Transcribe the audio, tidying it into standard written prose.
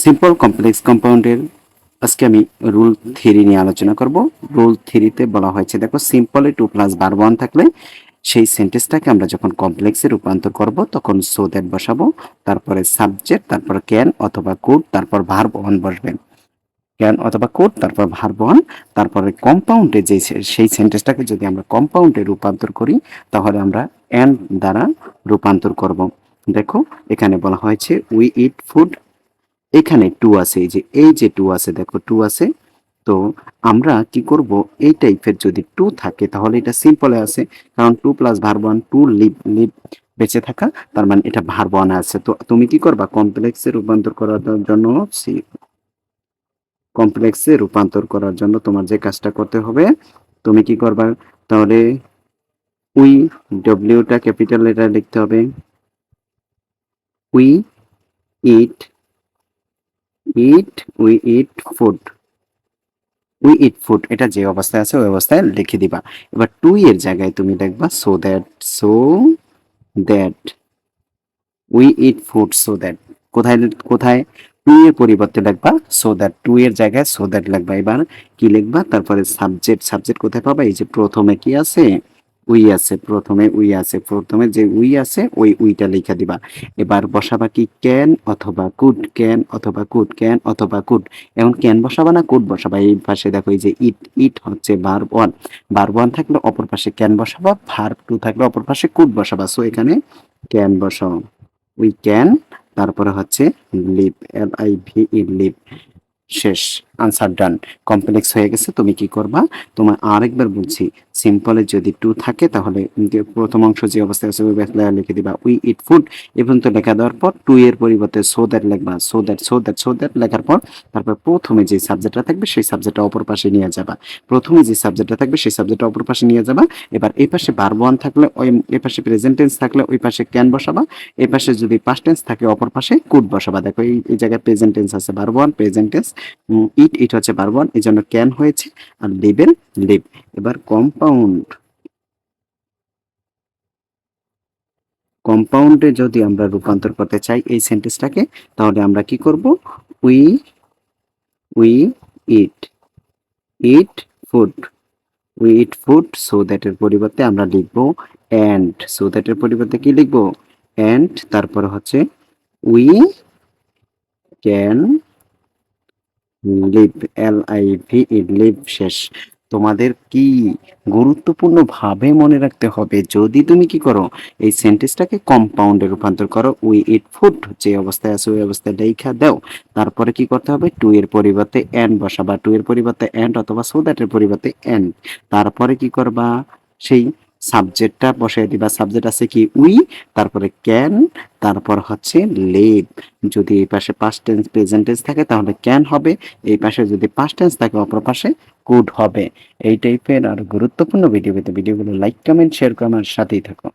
Simple complex কম্পাউন্ডের আজকে আমি rule three নিয়ে আলোচনা করব। রুল থ্রিতে বলা হয়েছে, দেখো সিম্পলে টু প্লাস ভার্ব ওয়ান থাকলে সেই সেন্টেন্সটাকে আমরা যখন কমপ্লেক্সে রূপান্তর করব তখন সো দ্যাট বসাবো, তারপরে সাবজেক্ট, তারপর ক্যান অথবা কুড, তারপর ভার্ব ওয়ান বসবে। ক্যান অথবা কুড, তারপর ভার্ব ওয়ান, তারপরে কম্পাউন্ডে যে সেই সেন্টেন্সটাকে যদি আমরা কম্পাউন্ডে রূপান্তর করি তাহলে আমরা অ্যান্ড দ্বারা রূপান্তর করব। দেখো এখানে বলা হয়েছে উই ইট ফুড, এখানে টু আছে, এই যে টু আছে, দেখো টু আছে। তো আমরা কি করব, এই টাইপের যদি টু থাকে তাহলে এটা সিম্পলে আছে, কারণ to plus verb one, to live, live বেঁচে থাকা, তার মানে এটা ভার্ব ওয়ান আছে। তো তুমি কি করবা, কমপ্লেক্সে রূপান্তর করার জন্য, কমপ্লেক্সে রূপান্তর করার জন্য তোমার যে কাজটা করতে হবে, তুমি কি করবা তাহলে, উই, ডব্লিউটা ক্যাপিটাল লেটার লিখতে হবে, we eat, it, we eat food, we eat food, এটা যে অবস্থায় আছে ওই অবস্থায় লিখে দিবা। এবার টু এর জায়গায় তুমি লিখবা so that, so that we eat food, so that কোথায়, কোথায় টু এর পরিবর্তে লিখবা সো দ্যাট, টু এর জায়গায় সো দ্যাট লিখবা। এবার কি লিখবা, তারপরে সাবজেক্ট, সাবজেক্ট কোথায় পাবা, এই যে প্রথমে কি আছে, উই আছে, প্রথমে উই আছে, প্রথমে যে উই আছে ওই উইটা লিখে দিবা। এবার বসাবা কি, ক্যান অথবা কুড, ক্যান অথবা কুড, ক্যান অথবা কুড। এখন ক্যান বসাবা না কুড বসাবা, এই পাশে দেখো এই যে ইট, ইট হচ্ছে ভার্ব ওয়ান, ভার্ব ওয়ান থাকলে অপর পাশে ক্যান বসাবা, ভার্ব টু থাকলে অপর পাশে কুড বসাবা। সো এখানে ক্যান বসাও, উই ক্যান, তারপরে হচ্ছে লিভ, LIVE লিভ, শেষ, আনসার ডান। কমপ্লেক্স হয়ে গেছে, তুমি কি করবা, তোমার আরেকবার বলছি, সিম্পলে যদি টু থাকে তাহলে প্রথম অংশ যে অবস্থায় আছে ওই অবস্থায় লিখে দিবা উই ইট ফুড, এবং তো লেখা দেওয়ার পর টু এর পরিবর্তে সো দ্যাট লিখবা, so that, so that, so that লেখার পর তারপর প্রথমে যে সাবজেক্টটা থাকবে সেই সাবজেক্টটা অপর পাশে নিয়ে যাবা, প্রথমে যে সাবজেক্টটা থাকবে সেই সাবজেক্টটা অপর পাশে নিয়ে যাবা। এবার এই পাশে ভার্ব ওয়ান থাকলে ওই, এই পাশে প্রেজেন্ট টেন্স থাকলে ওই পাশে ক্যান বসাবা, এই পাশে যদি পাস্ট টেন্স থাকে অপর পাশে কুড বসাবা। দেখো এই জায়গায় প্রেজেন্ট টেন্স আছে, ভার্ব ওয়ান প্রেজেন্ট টেন্স, ইট, ইট হচ্ছে ভার্ব ওয়ান, এই জন্য ক্যান হয়েছে, আর লিভের লিভ। এবার কম্পাউন্ড, কম্পাউন্ডে যদি আমরা রূপান্তর করতে চাই এই সেন্টেন্সটাকে, তাহলে আমরা কি করব, we, we eat, eat food, we eat food, so that এর পরিবর্তে আমরা লিখব অ্যান্ড, সো দ্যাট এর পরিবর্তে কি লিখব, অ্যান্ড, তারপর হচ্ছে উই ক্যান লিভ, লিভ, শেষ। তোমাদের কি গুরুত্বপূর্ণ ভাবে মনে রাখতে হবে, যদি তুমি কি করো, এই সেন্টেন্সটাকে কম্পাউন্ডে রূপান্তর করো, উই ইট ফুড যে অবস্থায় আছে ওই অবস্থায় লেখা দাও, তারপরে কি করতে হবে, টু এর পরিবর্তে এন্ড বসাবা, টু এর পরিবর্তে এন্ড অথবা সো দ্যাট এর পরিবর্তে এন্ড, তারপরে কি করবা, সেই সাবজেক্টটা বসাই দিবা, সাবজেক্ট আছে কি উই, তারপরে ক্যান, তারপর হচ্ছে লিভ। যদি এই পাশে পাস্ট টেন্স প্রেজেন্ট টেন্স থাকে তাহলে ক্যান হবে, এই পাশে যদি পাস্ট টেন্স থাকে অপর পাশে কুড হবে। এই টাইপের আর গুরুত্বপূর্ণ ভিডিও পেতে ভিডিওগুলো লাইক, কমেন্ট, শেয়ার করে আমার সাথেই থাকো।